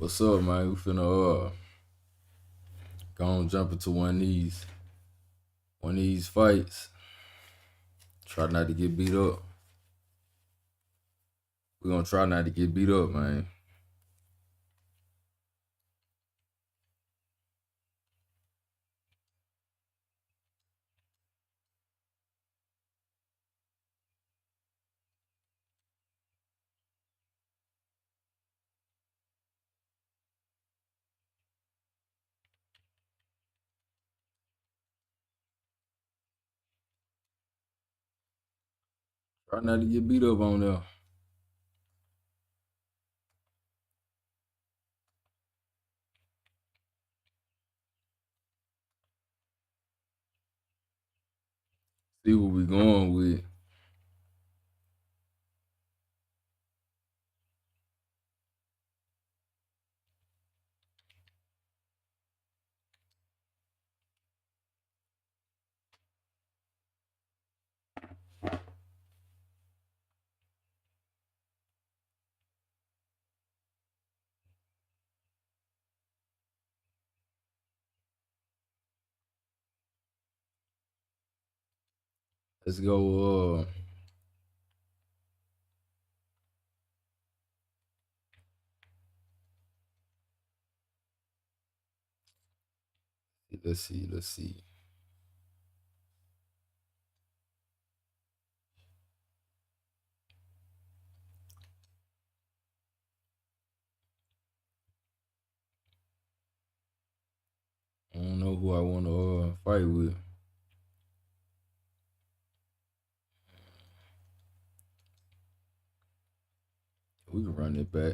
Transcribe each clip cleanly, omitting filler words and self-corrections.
What's up, man? We finna go on jump into one of these fights. Try not to get beat up. We're gonna try not to get beat up, man. Try not to get beat up on there. See what we going with. Let's go. Let's see. Let's see. I don't know who I want to fight with. We can run it back.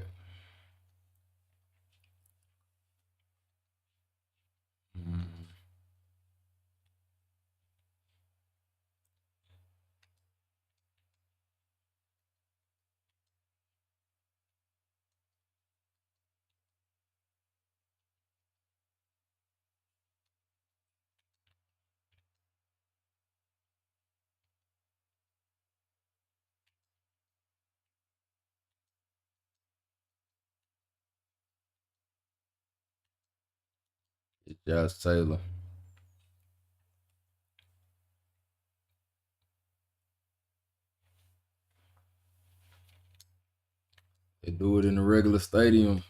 Mm. It's Josh Taylor. They do it in the regular stadium.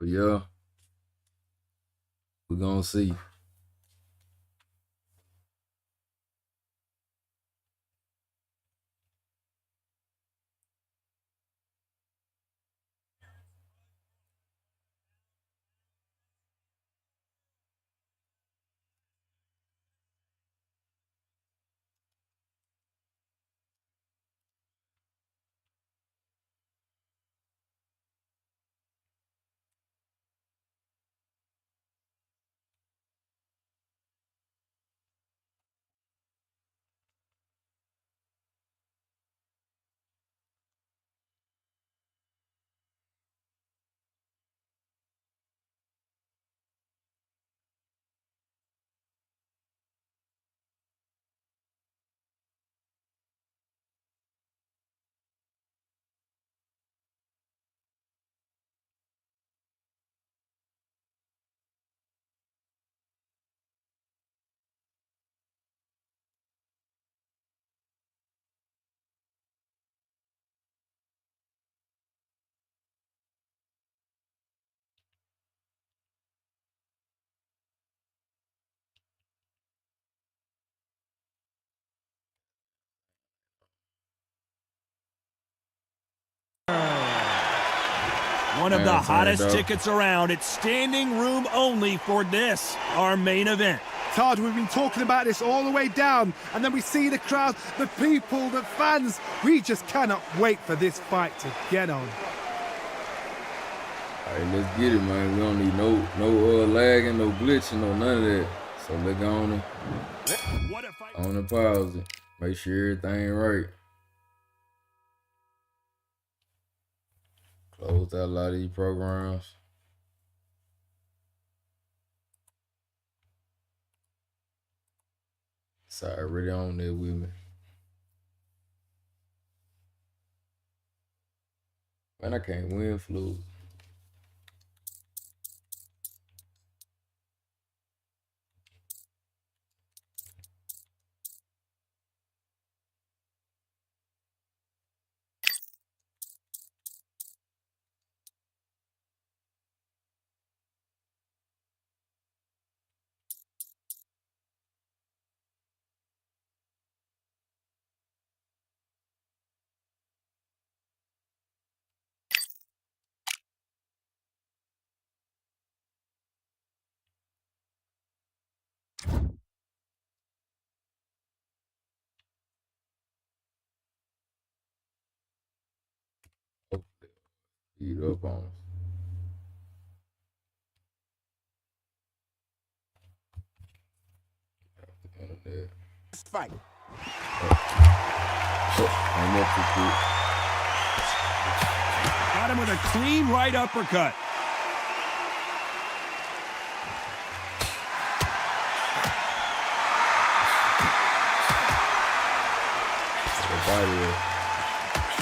But yeah, we're gonna see. One of the hottest tickets around. It's standing room only for this, our main event. Todd, we've been talking about this all the way down, and then we see the crowd, the people, the fans. We just cannot wait for this fight to get on. All right, let's get it, man. We don't need no lagging, no glitching, no none of that. So let's go on and pause it. Make sure everything right. Close out a lot of these programs. Sorry, already on there with me. Man, I can't win flu. Eat up on us. Let's fight. Got him with a clean right uppercut.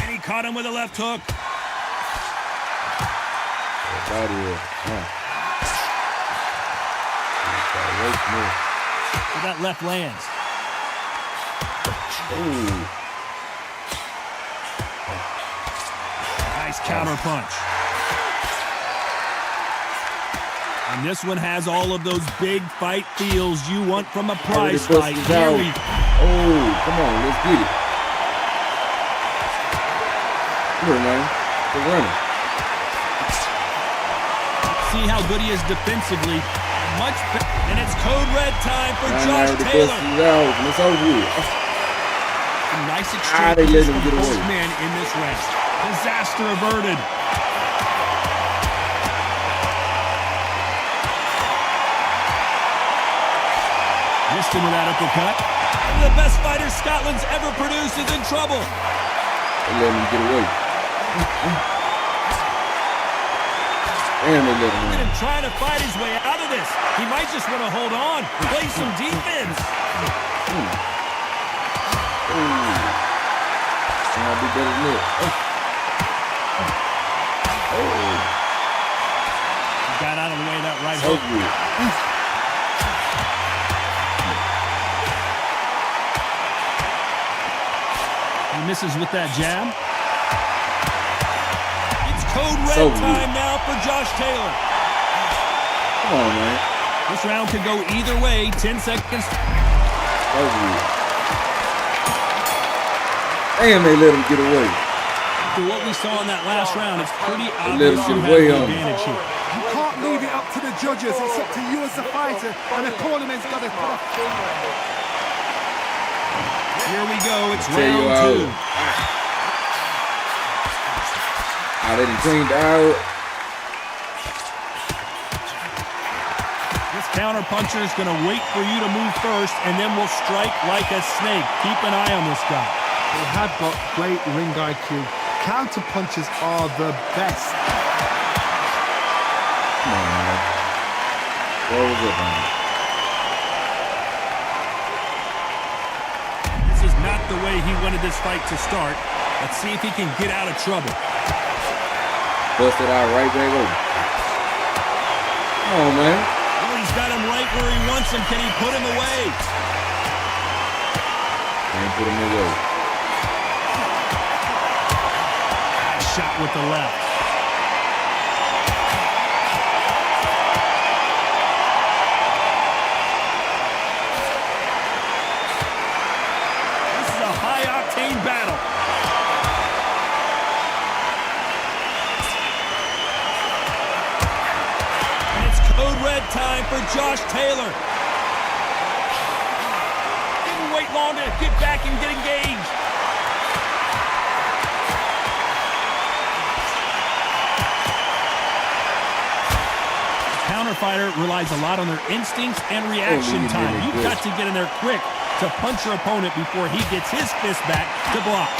And he caught him with a left hook. That left lands. Ooh. Nice counter punch. And this one has all of those big fight feels you want from a prize fight. Here we go. Oh, come on, let's get it. Come here, man. We're running. See how good he is defensively. Much better. And it's code red time for Josh Taylor. It's over with. Some nice exchanges from both men in this round. Disaster averted. Missed him with that uppercut. One of the best fighters Scotland's ever produced is in trouble. They let him get away. And they let him win. Trying to fight his way out of this. He might just want to hold on, play some defense. I'll be better than that. He got out of the way of that right hook. He misses with that jab. It's code red time now for Josh Taylor. Come on, man. This round could go either way. 10 seconds. And they let him get away. After what we saw in that last round, it's pretty obvious who has the advantage here. You can't leave it up to the judges. It's up to you as the fighter, and the tournament's got to put a finger on it. Here we go. It's round 2. I didn't clean out. This counter puncher is going to wait for you to move first, and then will strike like a snake. Keep an eye on this guy. They have got great ring IQ. Counter punches are the best. Come on, man. What was it, man? This is not the way he wanted this fight to start. Let's see if he can get out of trouble. Busted out right back over. Come on, man. Well, he's got him right where he wants him. Can he put him away? Can't put him away. Shot with the left. This is a high-octane battle. time for Josh Taylor. Didn't wait long to get back and get engaged. Counter fighter relies a lot on their instincts and reaction time. You've got to get in there quick to punch your opponent before he gets his fist back to block.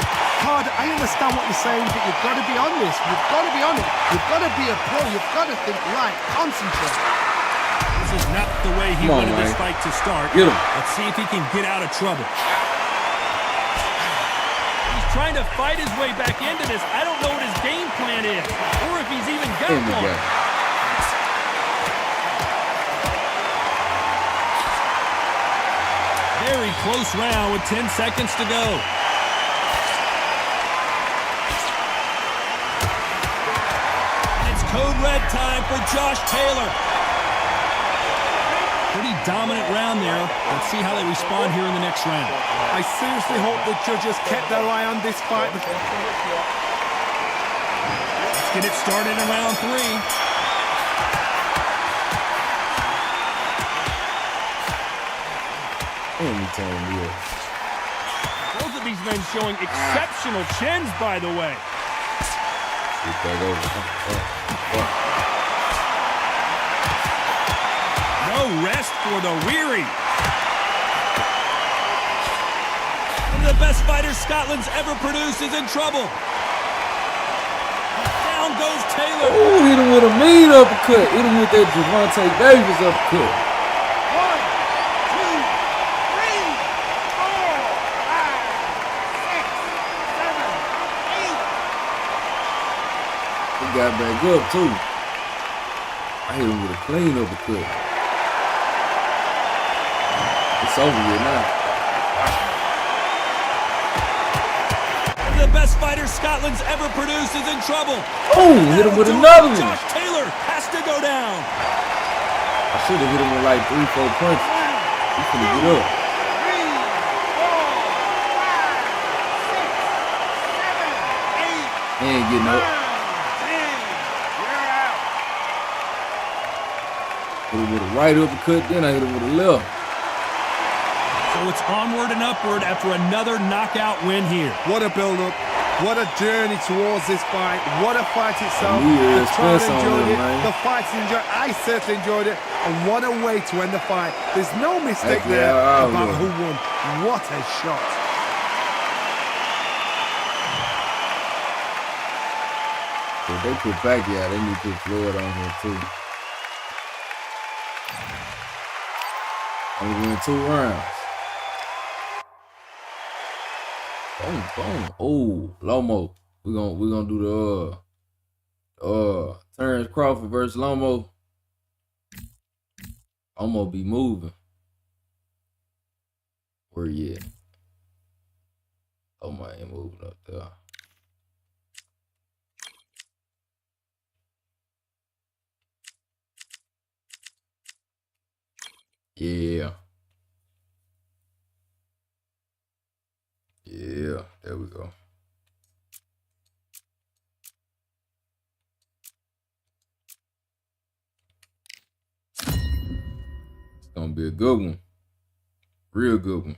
Todd, I understand what you're saying, but you've got to be on this. You've got to be on it. You've got to be a pro. You've got to think right. Concentrate. This is not the way he wanted this fight to start. Get him. Let's see if he can get out of trouble. He's trying to fight his way back into this. I don't know what his game plan is, or if he's even got one. Very close round with 10 seconds to go. And it's code red time for Josh Taylor. Pretty dominant round there. Let's see how they respond here in the next round. I seriously hope the judges kept their eye on this fight. Let's get it started in round 3. Both of these men showing exceptional chins, by the way. Get back over. No rest for the weary. One of the best fighters Scotland's ever produced is in trouble. Down goes Taylor. Oh, hit him with a mean uppercut. Hit him with that Javante Davis uppercut. Got back up too. I hit him with a clean uppercut. It's over here now. One of the best fighters Scotland's ever produced is in trouble. Oh, hit him with another one. Josh Taylor has to go down. I should have hit him with like 3-4 punches. He's gonna get up. 3, 4, 5, 6, 7, 8. He ain't getting up. Hit him with a right uppercut, then I hit him with a left. So it's onward and upward after another knockout win here. What a build-up. What a journey towards this fight. What a fight itself. The crowd enjoyed it. The fight's enjoyed it. I certainly enjoyed it. And what a way to end the fight. There's no mistake there about who won. What a shot. If they put Pacquiao, they need to put Floyd on here too. Only win 2 rounds. Boom, boom. Oh, Lomo. We're gonna do the Terrence Crawford versus Lomo. Lomo be moving. Where you at? Lomo ain't moving up there. Yeah. Yeah, there we go. It's gonna be a good one. Real good one.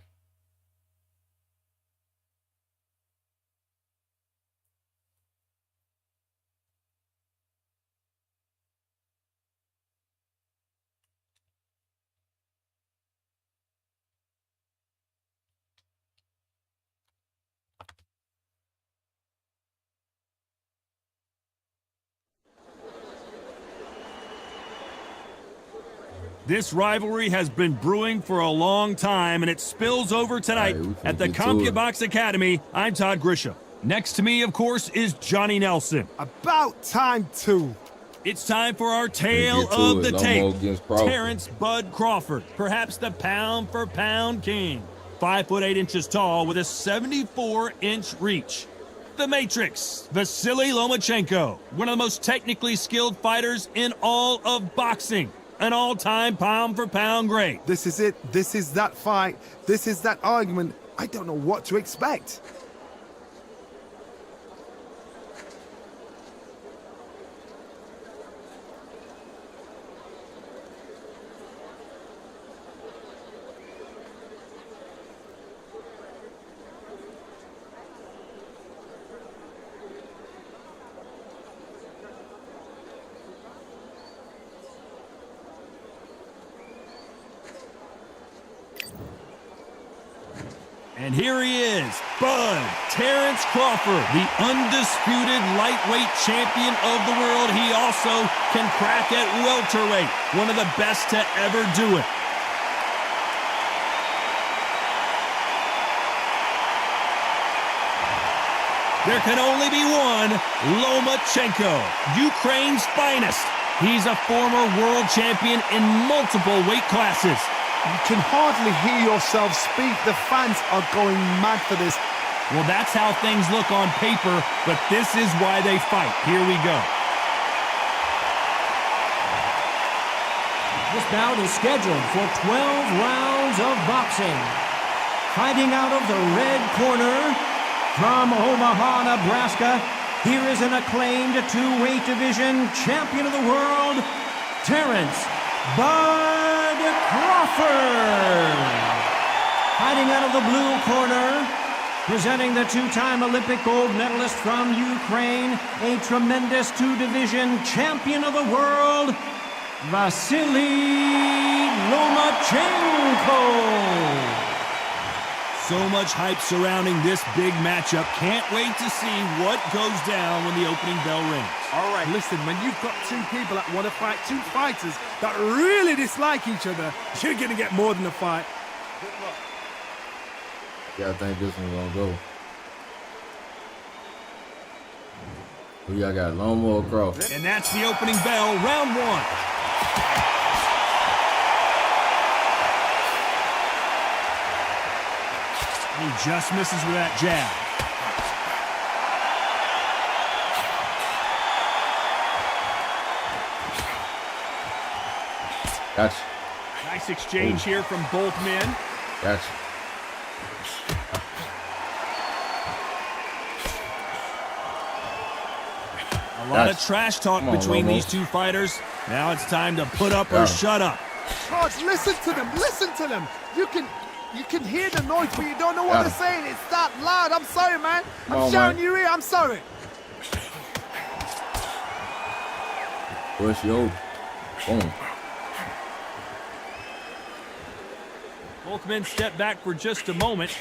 This rivalry has been brewing for a long time, and it spills over tonight at the CompuBox Academy. I'm Todd Grisham. Next to me, of course, is Johnny Nelson. About time, too. It's time for our tale of the tape. Terrence Bud Crawford, perhaps the pound-for-pound king. 5'8" tall with a 74-inch reach. The Matrix, Vasily Lomachenko, one of the most technically skilled fighters in all of boxing. An all-time pound-for-pound great. This is it. This is that fight. This is that argument. I don't know what to expect. And here he is, Bud Terrence Crawford, the undisputed lightweight champion of the world. He also can crack at welterweight, one of the best to ever do it. There can only be one, Lomachenko, Ukraine's finest. He's a former world champion in multiple weight classes. You can hardly hear yourself speak. The fans are going mad for this. Well, that's how things look on paper, but this is why they fight. Here we go. This bout is scheduled for 12 rounds of boxing. Fighting out of the red corner, from Omaha, Nebraska, here is an acclaimed two-weight division champion of the world, Terrence Bud Crawford. Fighting out of the blue corner, presenting the two-time Olympic gold medalist from Ukraine, a tremendous two-division champion of the world, Vasily Lomachenko. So much hype surrounding this big matchup. Can't wait to see what goes down when the opening bell rings. All right, listen, when you've got two people that want to fight, two fighters that really dislike each other, you're going to get more than a fight. Yeah, I think this one's gonna go. Who y'all got, Loma or Crawford? And that's the opening bell, round one. He just misses with that jab. Gotcha. Nice exchange here from both men. Gotcha. A lot of trash talk between these two fighters. Now it's time to put up or shut up. Charles, listen to them. Listen to them. You can hear the noise, but you don't know what they're saying. It's that loud. I'm sorry, man. I'm shouting your ear. I'm sorry. Push you. Boom. Both men step back for just a moment.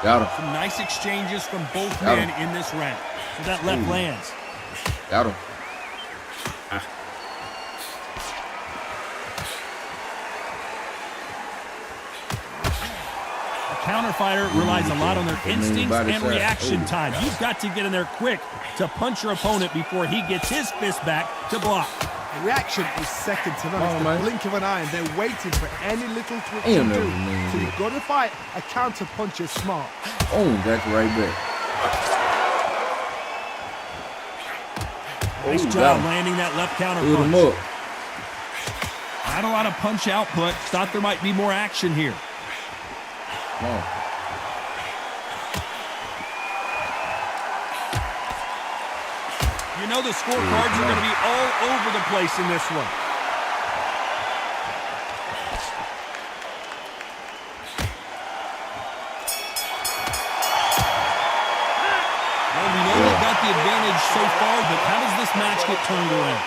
Got him. Some nice exchanges from both men in this round. So that left lands. Got him. Counterfighter relies a lot on their instincts and reaction time. You've got to get in there quick to punch your opponent before he gets his fist back to block. The reaction is second to none. It's the blink of an eye, and they're waiting for any little twitch to do. So you've got to fight a counter puncher smart. Oh, that's right back. Nice job landing that left counter punch. Not a lot of punch output. Thought there might be more action here. Come on. You know the scorecards are going to be all over the place in this one. Well, we know they've got the advantage so far, but how does this match get turned around?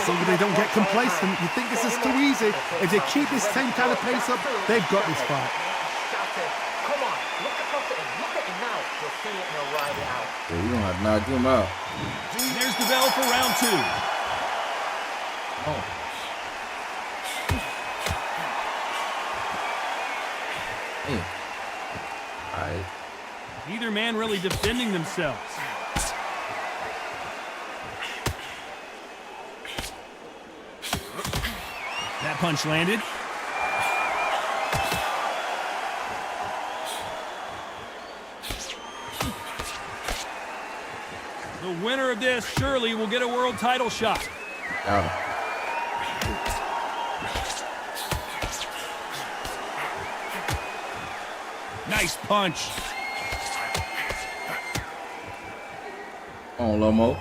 So they don't get complacent. You think this is too easy. If they keep this same kind of pace up, they've got this fight. Come on, look at him now. You'll see it and he'll ride it out. Yeah, you gonna have to knock him out. There's the bell for round two. Oh. Hey. All right. Neither man really defending themselves. That punch landed. The winner of this surely will get a world title shot. Got him. Nice punch. Come on, Lomo.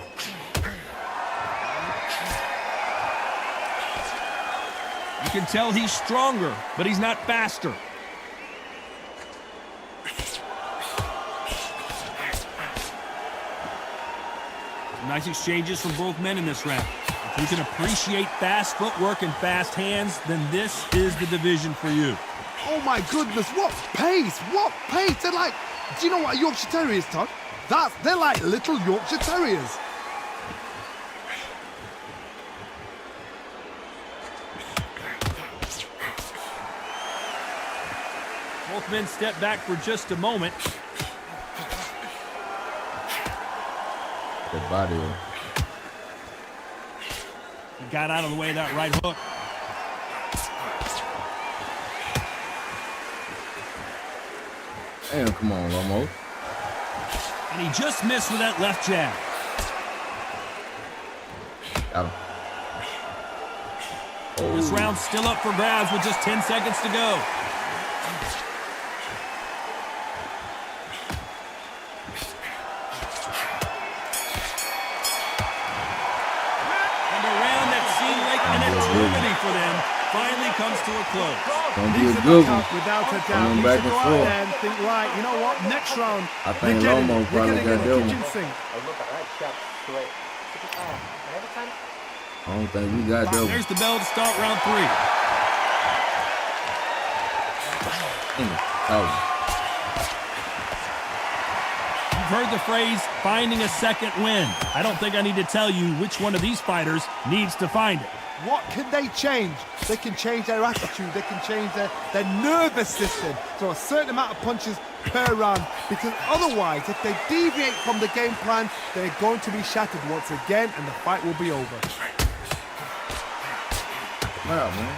You can tell he's stronger, but he's not faster. Nice exchanges from both men in this round. If you can appreciate fast footwork and fast hands, then this is the division for you. Oh my goodness, what pace! What pace! They're like, do you know what a Yorkshire Terrier is, Todd? They're like little Yorkshire Terriers. Both men step back for just a moment. That body. He got out of the way of that right hook. Damn, come on, Lomo. And he just missed with that left jab. Got him. This round's still up for grabs with just 10 seconds to go. And a round that seemed like an eternity for them finally comes to a close. Don't be a good one. Without a doubt. Coming He back should and go out forth. there and think, right, you know what? Next round, I think we're getting Lomo it. probably We're getting got it in that the one. kitchen sink. I look at that shot straight. And every time, I don't think we got that one. There's the bell to start round 3. Oh, You've heard the phrase, finding a second win. I don't think I need to tell you which one of these fighters needs to find it. What can they change? They can change their attitude. They can change their nervous system. So a certain amount of punches per round. Because otherwise, if they deviate from the game plan, they're going to be shattered once again and the fight will be over. wow, man.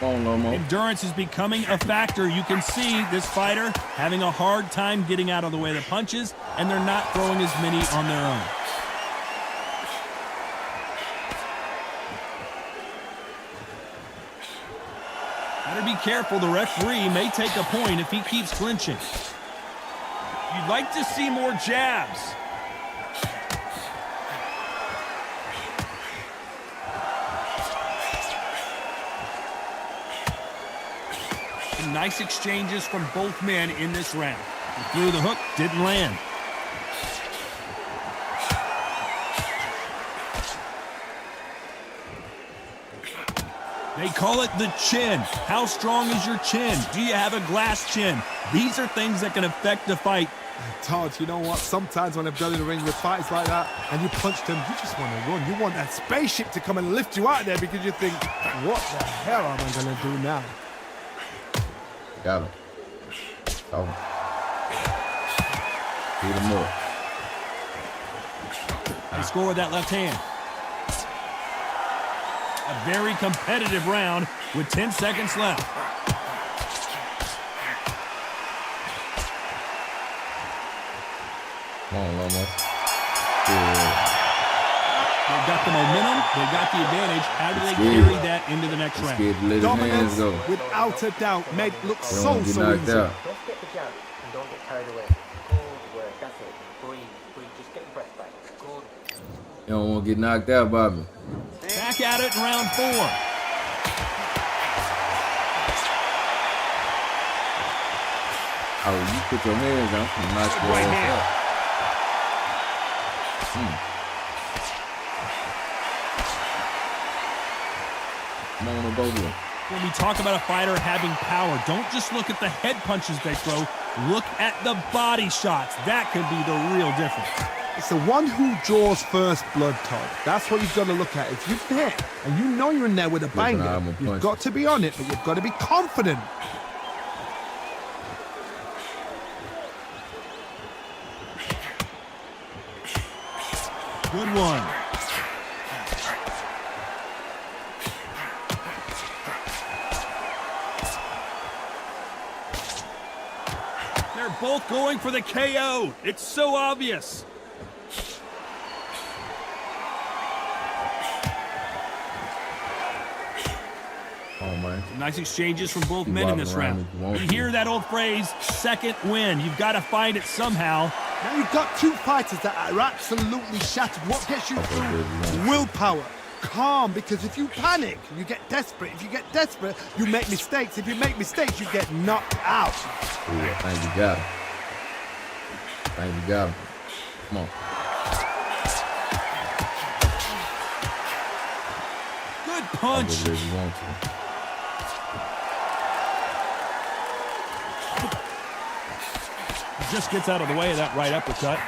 Come on, Lomo. Endurance is becoming a factor. You can see this fighter having a hard time getting out of the way of the punches, and they're not throwing as many on their own. Better be careful. The referee may take a point if he keeps clinching. You'd like to see more jabs. Some nice exchanges from both men in this round. He threw the hook, didn't land. They call it the chin. How strong is your chin? Do you have a glass chin? These are things that can affect the fight. Todd, you know what? Sometimes when I've done in the ring with fights like that and you punched him, you just want to run. You want that spaceship to come and lift you out of there because you think, what the hell am I going to do now? Got him. Oh. Beat him up. They score with that left hand. A very competitive round with 10 seconds left. Come on, Lomo. They've got the momentum. They've got the advantage. How do they Scared. carry that into the next round? Scared to let his hands Dominance, go. without a doubt, made it look They don't get so knocked easy. out. don't get the jab and don't get carried away. Good work, that's it. Breathe, just get your breath back. Good. You don't want to get knocked out by me. Back at it in round 4. Oh, you put your hands on. I'm not sure. Right hand. Come on, both of them. When we talk about a fighter having power, don't just look at the head punches they throw. Look at the body shots. That could be the real difference. It's the one who draws first blood, Todd. That's what you've got to look at. If you're there and you know you're in there with a an banger, arm and you've punch. got to be on it, but you've got to be confident. Good one. They're both going for the KO. It's so obvious. Oh, man. Nice exchanges from both Keep men in walking this around round. if you want You to. hear that old phrase, second win. You've got to find it somehow. Now you've got two fighters that are absolutely shattered. What gets you Okay, good, through? yeah. Willpower. Calm, because if you panic, you get desperate. If you get desperate, you make mistakes. If you make mistakes, you get knocked out. Ooh, I think you got him. I think you got him. Come on. Good punch. If you want to. He just gets out of the way of that right uppercut.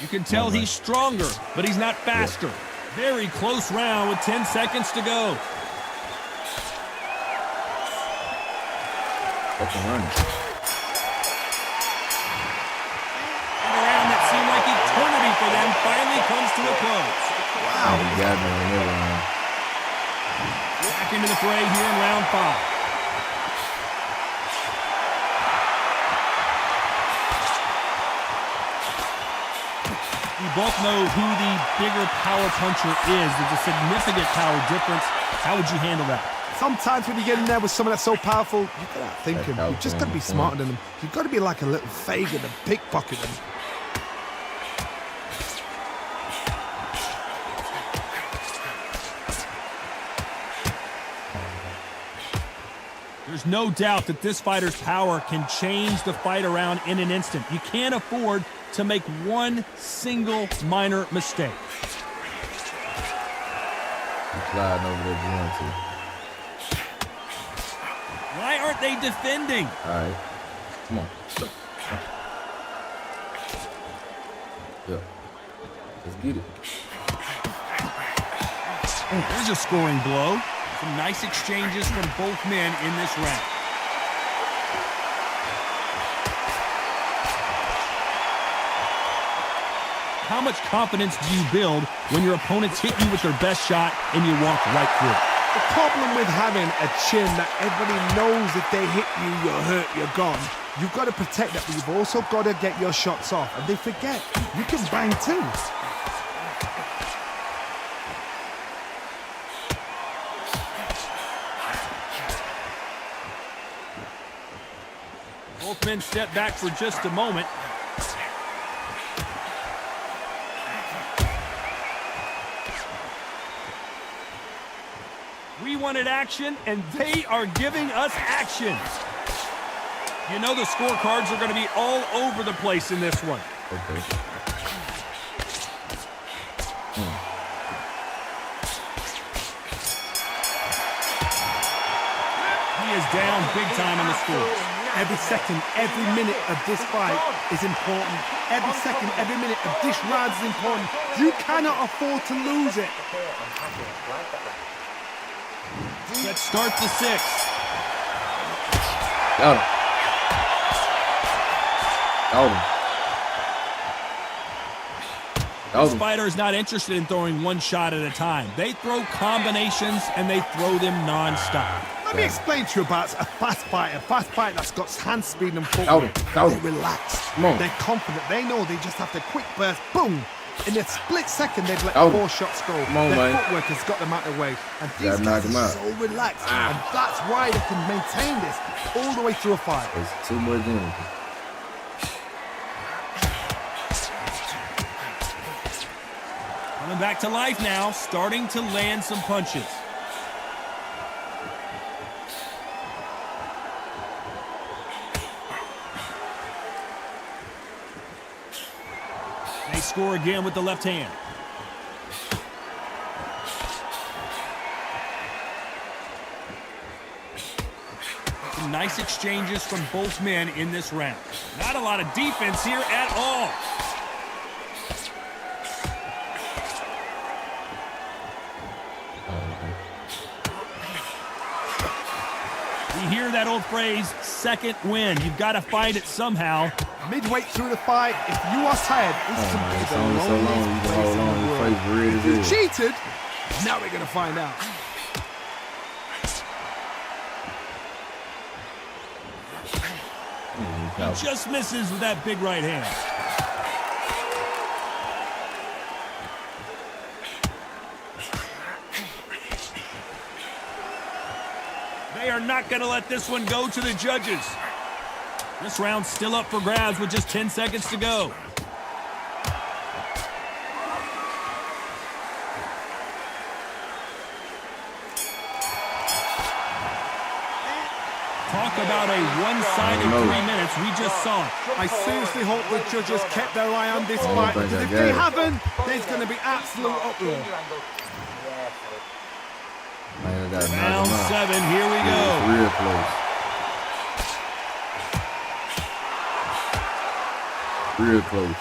You can tell he's stronger, but he's not faster. Very close round with 10 seconds to go. Fucking running. And a round that seemed like eternity for them finally comes to a close. Wow. He got me on that round. Back into the fray here in round 5. We both know who the bigger power puncher is. There's a significant power difference. How would you handle that? Sometimes when you get in there with someone that's so powerful, you've got to outthink him. You've just got to be smarter than him. You've got to be like a little Fagin and pickpocket him. There's no doubt that this fighter's power can change the fight around in an instant. You can't afford to make one single minor mistake. He's sliding over there if you want to. Why aren't they defending? All right. Come on. Yeah. Let's get it. There's a scoring blow. Some nice exchanges from both men in this round. How much confidence do you build when your opponents hit you with their best shot and you walk right through it? The problem with having a chin that everybody knows if they hit you, you're hurt, you're gone. You've got to protect that, but you've also got to get your shots off. And they forget, you can bang too. Both men step back for just a moment. We wanted action, and they are giving us action. You know the scorecards are going to be all over the place in this one. Okay. He is down big time on the score. Every second, every minute of this fight is important. Every second, every minute of this round is important. You cannot afford to lose it. Let's start the 6th. Got him. Got him. This fighter is not interested in throwing one shot at a time. They throw combinations, and they throw them non-stop. Let me explain to you about a fast fighter that's got hand speed and Got footwork. him. They're relaxed. Come on. They're confident. They know they just have to quick burst, boom. In a split second, they've let Got him. 4 shots go. Come on, Their man. footwork has got them out of the way. And these Gotta knock guys him are out. so relaxed. And that's why they can maintain this all the way through a fight. There's too much energy. Coming back to life now, starting to land some punches. They score again with the left hand. Some nice exchanges from both men in this round. Not a lot of defense here at all. You hear that old phrase, second win. You've got to find it somehow. Midway through the fight, if you are tired, this is It's the only so long. You loneliest can place hold in on. the Your world. face red If you as hell. cheated, now we're going to find out. He just misses with that big right hand. They are not going to let this one go to the judges. This round's still up for grabs with just 10 seconds to go. Talk about a one-sided 3 minutes. We just saw it. I seriously hope the judges kept their eye on this fight, because if they haven't, there's going to be absolute uproar. Round 7, here we go. Real close. Real close.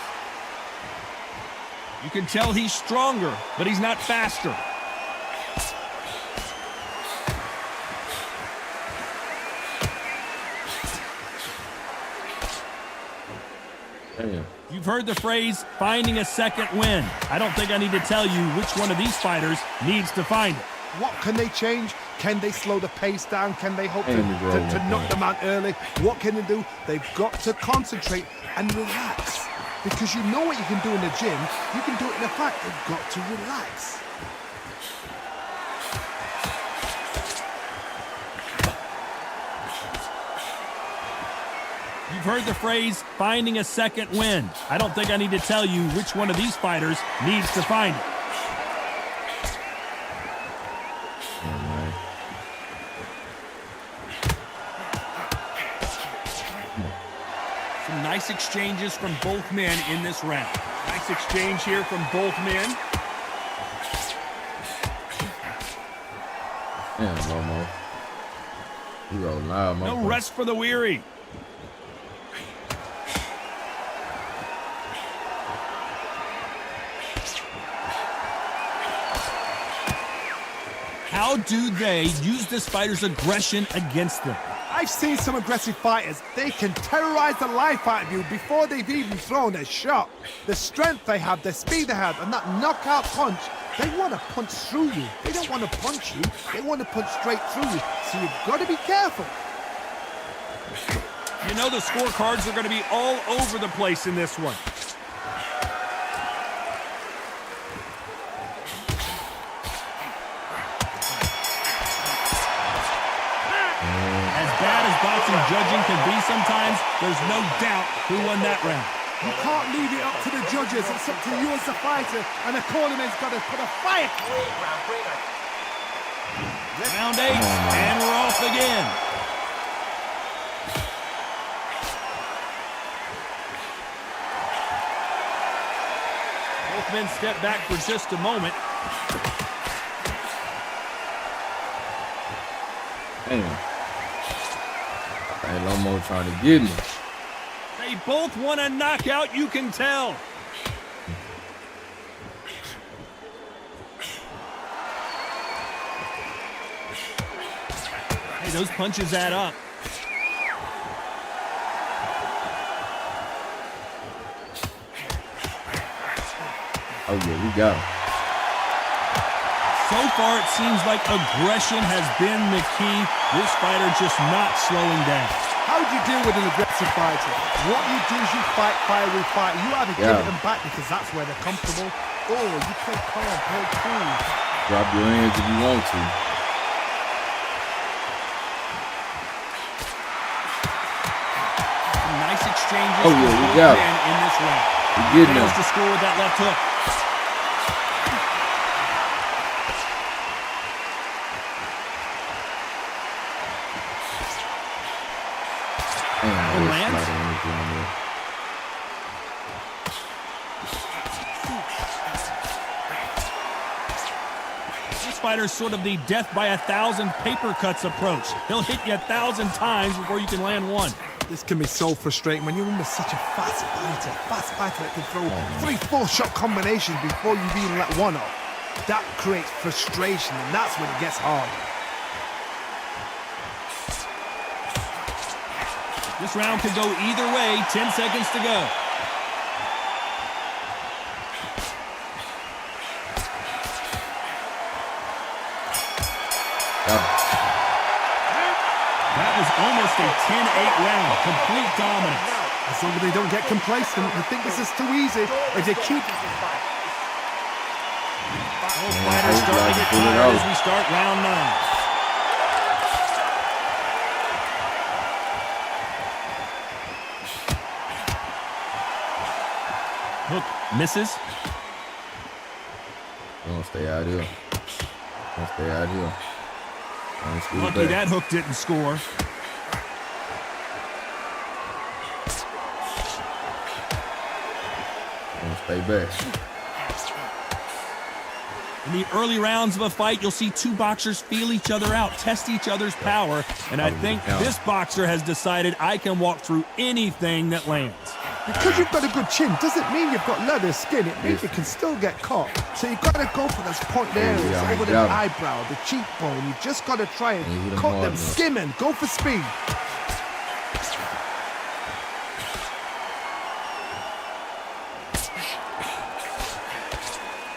You can tell he's stronger, but he's not faster. Damn. You've heard the phrase, finding a second win. I don't think I need to tell you which one of these fighters needs to find it. What can they change? Can they slow the pace down? Can they hope to knock them out early? What can they do? They've got to concentrate and relax. Because you know what you can do in the gym, you can do it in a fight. They've got to relax. You've heard the phrase, finding a second win. I don't think I need to tell you which one of these fighters needs to find it. Some nice exchanges from both men in this round. Nice exchange here from both men. Damn, Lomo. You roll loud, No rest for the weary. How do they use this fighter's aggression against them? I've seen some aggressive fighters. They can terrorize the life out of you before they've even thrown a shot. The strength they have, the speed they have, and that knockout punch, they want to punch through you. They don't want to punch you. They want to punch straight through you. So you've got to be careful. You know the scorecards are going to be all over the place in this one. Boxing judging can be sometimes, there's no doubt who won that round. You can't leave it up to the judges. It's up to you as the fighter, and the cornerman's got to put a fight. Round 8, and we're off again. Both men step back for just a moment. Damn. Hey, Lomo trying to get me. They both want a knockout, you can tell. Hey, those punches add up. Oh, yeah, we got him. So far, it seems like aggression has been the key. This fighter just not slowing down. How do you deal with an aggressive fighter? What you do is you fight, fire with fight. You either give them back because that's where they're comfortable, or you play calm, play cool. Drop your hands if you want to. Some nice exchanges. Oh, yeah, we got it. In this round. We getting Fails him. to score with that left hook. This fighter's sort of the death by 1,000 paper cuts approach. He'll hit you 1,000 times before you can land one. This can be so frustrating when you're under such a fast fighter that can throw 3-4 shot combinations before you've even let one off. That creates frustration, and that's when it gets hard. This round could go either way. 10 seconds to go. That was almost a 10-8 round. Complete dominance. As long as they don't get complacent, I think this is too easy. If they keep... Both fighters starting to get tired as we start round 9. Hook misses. Don't stay out here. Don't stay out here. Lucky that hook didn't score. Stay back. In the early rounds of a fight, you'll see two boxers feel each other out, test each other's power, and I think this boxer has decided I can walk through anything that lands. Because you've got a good chin doesn't mean you've got leather skin. It means you can still get caught. So you've got to go for those point areas, over the eyebrow, the cheekbone. You've just got to try and cut them, skim and go for speed.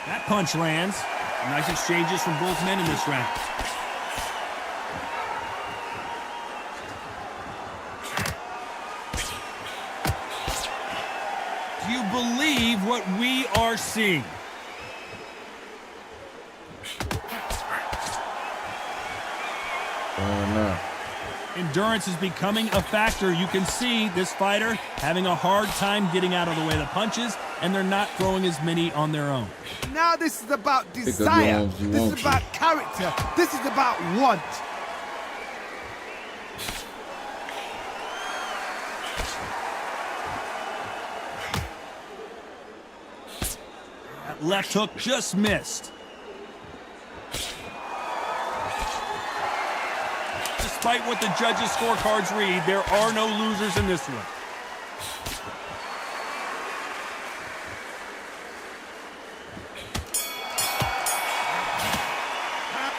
That punch lands. Nice exchanges from both men in this round. Do you believe what we are seeing? No. Endurance is becoming a factor. You can see this fighter having a hard time getting out of the way of the punches, and they're not throwing as many on their own. Now this is about desire. This is about character. This is about want. That left hook just missed. Despite what the judges' scorecards read, there are no losers in this one.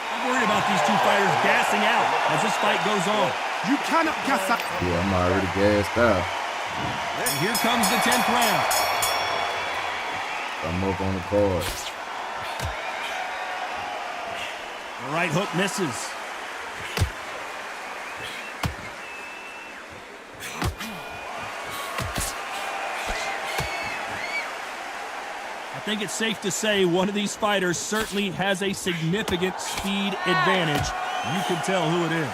I'm worried about these two fighters gassing out as this fight goes on. You cannot gas out. Yeah, I'm already gassed out. And here comes the 10th round. I'm up on the card. The right hook misses. I think it's safe to say one of these fighters certainly has a significant speed advantage. You can tell who it is.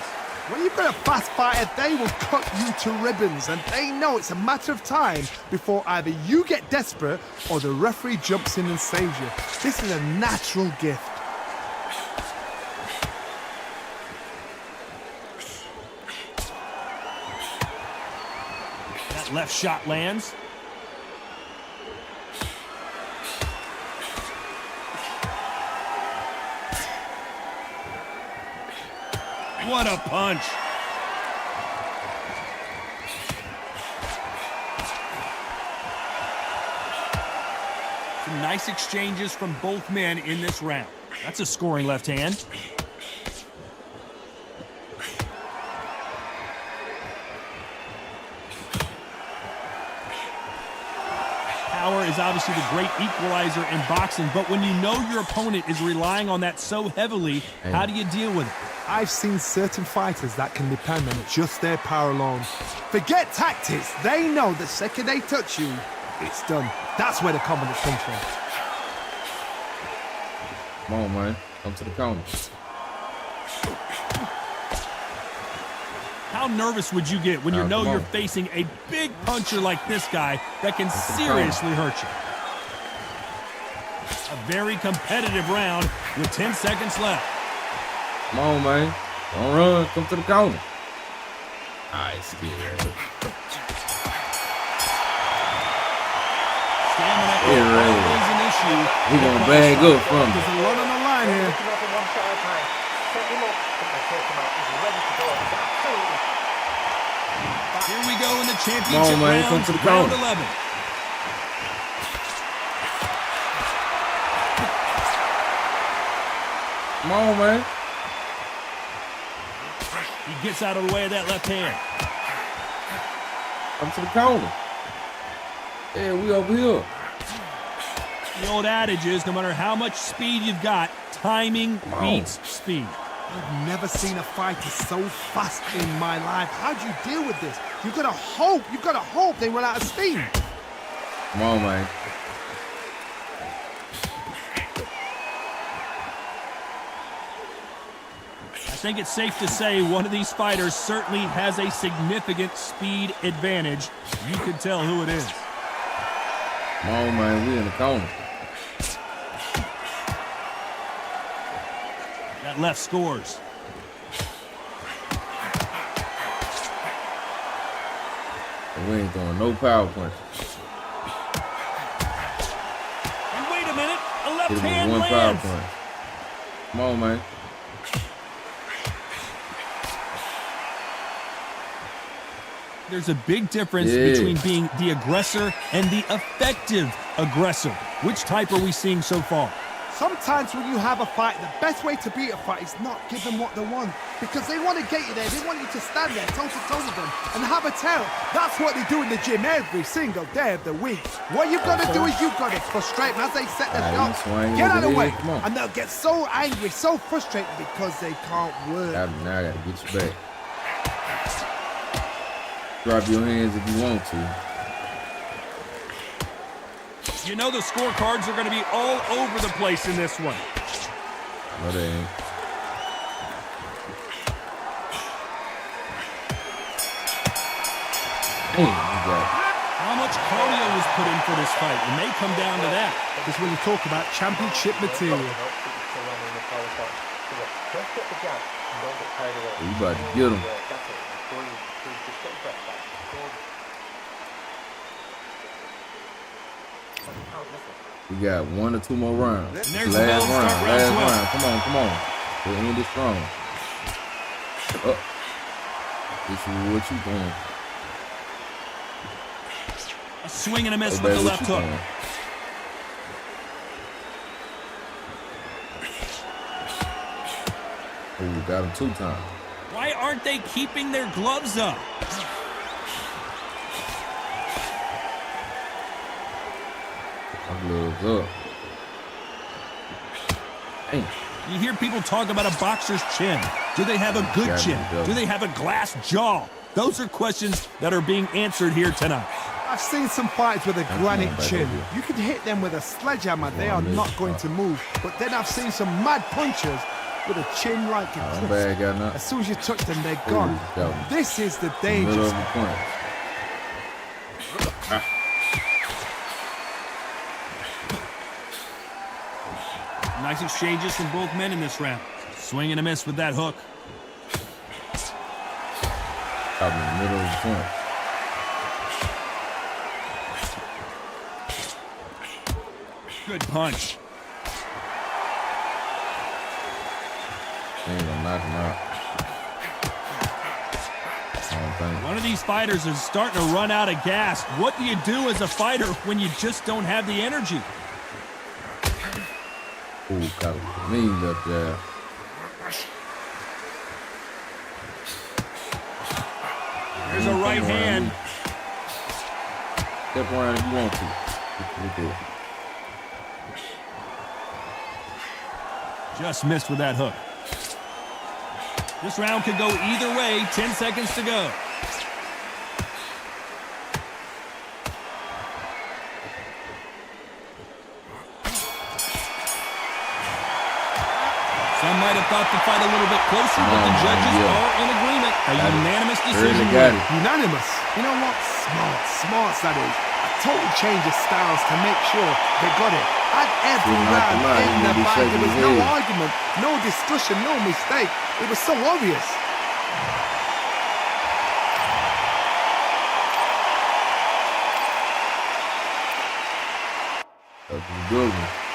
When you've got a fast fighter, they will cut you to ribbons, and they know it's a matter of time before either you get desperate or the referee jumps in and saves you. This is a natural gift. That left shot lands. What a punch. Some nice exchanges from both men in this round. That's a scoring left hand. Power is obviously the great equalizer in boxing, but when you know your opponent is relying on that so heavily, how do you deal with it? I've seen certain fighters that can depend on just their power alone. Forget tactics. They know the second they touch you, it's done. That's where the confidence comes from. Come on, man. Come to the corner. How nervous would you get when you know you're facing a big puncher like this guy that can seriously hurt you? A very competitive round with 10 seconds left. Come on, man. Don't run. Come to the corner. Alright, scared. Stamina is always an issue. He gonna bag up from me. There's a lot on the line here. Here we go in the championship man, round, come to the round corner. 11. Come on, man. He gets out of the way of that left hand. Come to the corner. Yeah, we over here. The old adage is no matter how much speed you've got, timing beats speed. I've never seen a fighter so fast in my life. How do you deal with this? You've got to hope they run out of steam. Come on, man. I think it's safe to say one of these fighters certainly has a significant speed advantage. You can tell who it is. Come on, man. We in the corner. That left scores. And we ain't throwing no power punches. Hit him and with one power lands. punch. Come on, man. There's a big difference Yeah. between being the aggressor and the effective aggressor. Which type are we seeing so far? Sometimes when you have a fight, the best way to beat a fight is not give them what they want. Because they want to get you there. They want you to stand there toe-to-toe with them and have a tell. That's what they do in the gym every single day of the week. What you've got to do is you've got to frustrate them as they set their Nah, you shots. swing Get out of the over way. there, come on. And they'll get so angry, so frustrated because they can't work. Now I gotta get you back. Drop your hands if you want to. You know the scorecards are going to be all over the place in this one. No, they ain't. Damn, you got How much cardio was put in for this fight? It may come down to that. This is when you talk about championship material. Just get the jab and don't get carried away. You about to get him. That's it. Breathe. Breathe. Just get your breath back. Good. Oh, listen. We got 1 or 2 more rounds. And Last there's the bell to start round. round Last 12. round. Come on, come on. We'll end it strong. Up. This is what you doing. A swing and a miss Hey, with babe, the what left you hook. doing? Ooh, got him 2 times. Why aren't they keeping their gloves up? My gloves up. Hey, You hear people talk about a boxer's chin. Do they have a good Yeah, chin? yeah. Do they have a glass jaw? Those are questions that are being answered here tonight. I've seen some fighters with a granite back chin. over here. You can hit them with a sledgehammer, they Come are on, not miss. going to move. But then I've seen some mad punchers with a chin like a I'm cliff. bad, got nothing. As soon as you touch them, they're gone. got him. This is the Middle danger. of the punch. Nice exchanges from both men in this round. Swing and a miss with that hook. Caught me in the middle of the punch. Good punch. Ain't gonna knock him out. I don't think. One of these fighters is starting to run out of gas. What do you do as a fighter when you just don't have the energy? Ooh, caught him. Mean left jab. There's a right hand. Step around if you want to. Look at Just missed with that hook. This round could go either way. 10 seconds to go. Some might have thought the fight a little bit closer, but the judges are in agreement. A unanimous decision got win. it. Unanimous. You know what? Smart that is. A total change of styles to make sure they got it. At every He knocked round, him out. He in the maybe fight, shaking there was his no head. argument, no discussion, no mistake. It was so obvious. That was a good one.